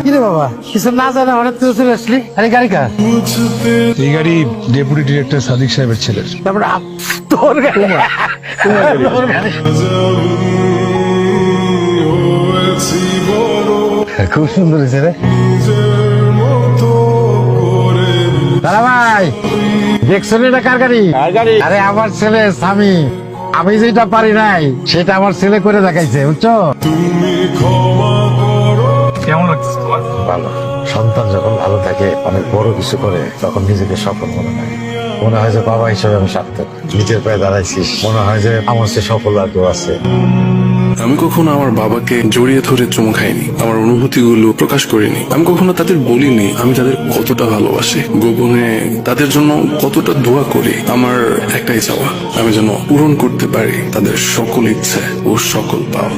কিরে বাবা কিছু না জানা হঠাৎ তুই চলে আসলি? আরে গাড়ি কার? এই গাড়ি ডেপুটি ডিরেক্টর সাদিক সাহেবের ছেলের। তারপরে তোর গাড়ি? তোর গাড়ি? খুব সুন্দর হয়েছে রে দাদা ভাই। দেখছো এটা কার গাড়ি? আরে আমার ছেলে স্বামী। আমি যেটা পারি নাই সেটা আমার ছেলে করে দেখাইছে, বুঝছো? কেমন লাগছে তোমার? ভালো। সন্তান যখন ভালো থাকে, অনেক বড় কিছু করে, তখন নিজেকে সফল মনে হয়। মনে হয় যে বাবা হিসেবে আমি সার্থক, নিজের পায়ে দাঁড়াইছিস। মনে হয় যে আমার সে সফল আর কেউ আছে। আমি কখনো আমার বাবাকে জড়িয়ে ধরে চুমু খাইনি, আমার অনুভূতিগুলো প্রকাশ করিনি। আমি কখনো তাদের বলিনি আমি তাদের কতটা ভালোবাসি, গোপনে তাদের জন্য কতটা দোয়া করি। আমার একটাই চাওয়া, আমি যেন পূরণ করতে পারি তাদের সকল ইচ্ছে ও সকল পাওয়া।